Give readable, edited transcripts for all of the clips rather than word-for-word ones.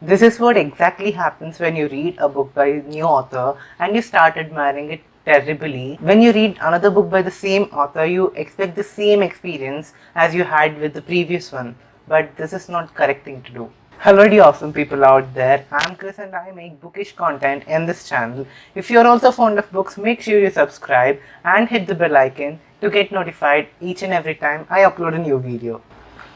This is what exactly happens when you read a book by a new author and you start admiring it terribly. When you read another book by the same author, you expect the same experience as you had with the previous one. But this is not correct thing to do. Hello you awesome people out there, I'm Chris and I make bookish content in this channel. If you're also fond of books, make sure you subscribe and hit the bell icon to get notified each and every time I upload a new video.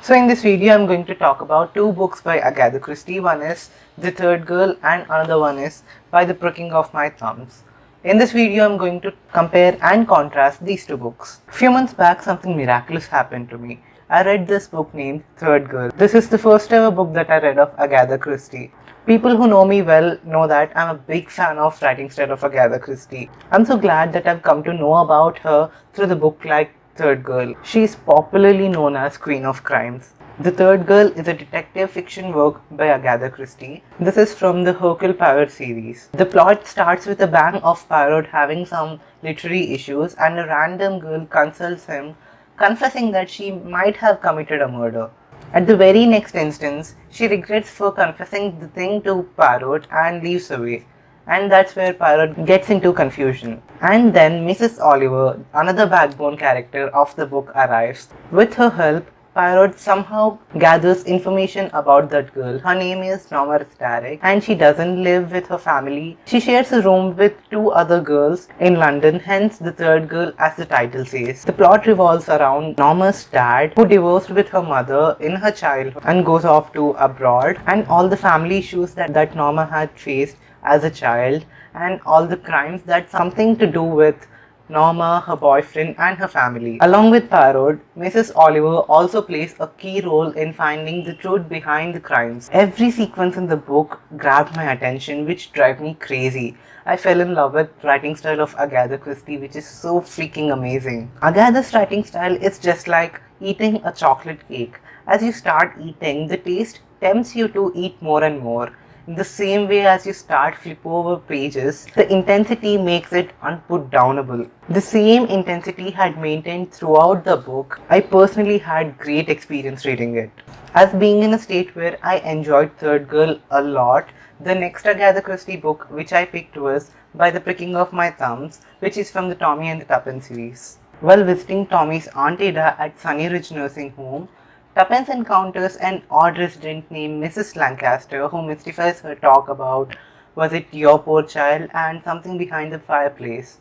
So in this video I'm going to talk about two books by Agatha Christie. One is The Third Girl and another one is By the Pricking of My Thumbs. In this video I'm going to compare and contrast these two books. A few months back something miraculous happened to me. I read this book named Third Girl. This is the first ever book that I read of Agatha Christie. People who know me well know that I'm a big fan of writing style of Agatha Christie. I'm so glad that I've come to know about her through the book like Third Girl. She is popularly known as Queen of Crimes. The Third Girl is a detective fiction work by Agatha Christie. This is from the Hercule Poirot series. The plot starts with a bang of Poirot having some literary issues and a random girl consults him, confessing that she might have committed a murder. At the very next instance, she regrets for confessing the thing to Poirot and leaves away. And that's where Poirot gets into confusion. And then Mrs. Oliver, another backbone character of the book, arrives. With her help, Poirot somehow gathers information about that girl. Her name is Norma Starrick and she doesn't live with her family. She shares a room with two other girls in London, hence The Third Girl as the title says. The plot revolves around Norma's dad who divorced with her mother in her childhood and goes off to abroad, and all the family issues that Norma had faced as a child and all the crimes that something to do with Norma, her boyfriend and her family. Along with Poirot, Mrs. Oliver also plays a key role in finding the truth behind the crimes. Every sequence in the book grabbed my attention, which drives me crazy. I fell in love with writing style of Agatha Christie, which is so freaking amazing. Agatha's writing style is just like eating a chocolate cake. As you start eating, the taste tempts you to eat more and more. In the same way as you start flip over pages, the intensity makes it unputdownable. The same intensity had maintained throughout the book. I personally had great experience reading it. As being in a state where I enjoyed Third Girl a lot, the next Agatha Christie book which I picked was By the Pricking of My Thumbs, which is from the Tommy and the Tuppence series. While visiting Tommy's Aunt Ada at Sunny Ridge Nursing Home, Tuppence encounters an odd resident named Mrs. Lancaster who mystifies her talk about "was it your poor child" and something behind the fireplace.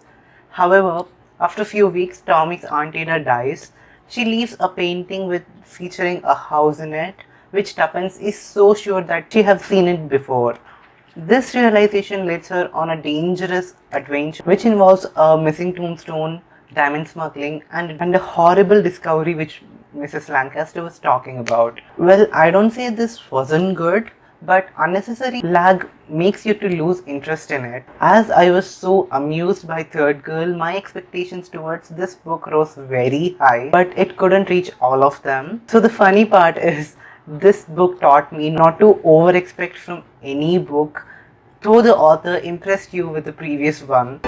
However, after a few weeks, Tommy's Aunt Ada dies. She leaves a painting featuring a house in it, which Tuppence is so sure that she has seen it before. This realization leads her on a dangerous adventure which involves a missing tombstone, diamond smuggling and a horrible discovery which Mrs. Lancaster was talking about. Well, I don't say this wasn't good, but unnecessary lag makes you to lose interest in it. As I was so amused by Third Girl, my expectations towards this book rose very high, but it couldn't reach all of them. So the funny part is, this book taught me not to over-expect from any book, though the author impressed you with the previous one.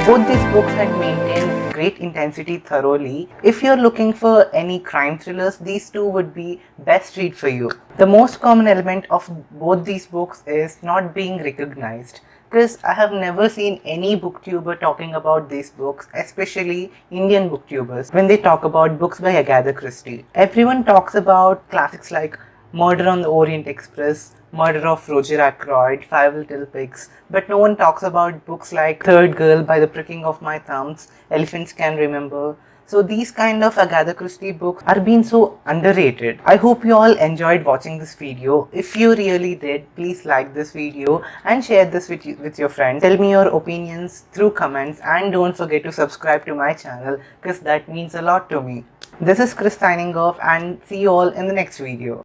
Both these books had maintained great intensity thoroughly. If you're looking for any crime thrillers, these two would be best read for you. The most common element of both these books is not being recognized, because I have never seen any booktuber talking about these books, especially Indian booktubers, when they talk about books by Agatha Christie. Everyone talks about classics like Murder on the Orient Express, Murder of Roger Ackroyd, Five Little Pigs, but no one talks about books like Third Girl, By the Pricking of My Thumbs, Elephants Can Remember. So these kind of Agatha Christie books are being so underrated. I hope you all enjoyed watching this video. If you really did, please like this video and share this with your friends. Tell me your opinions through comments and don't forget to subscribe to my channel because that means a lot to me. This is Chris signing off and see you all in the next video.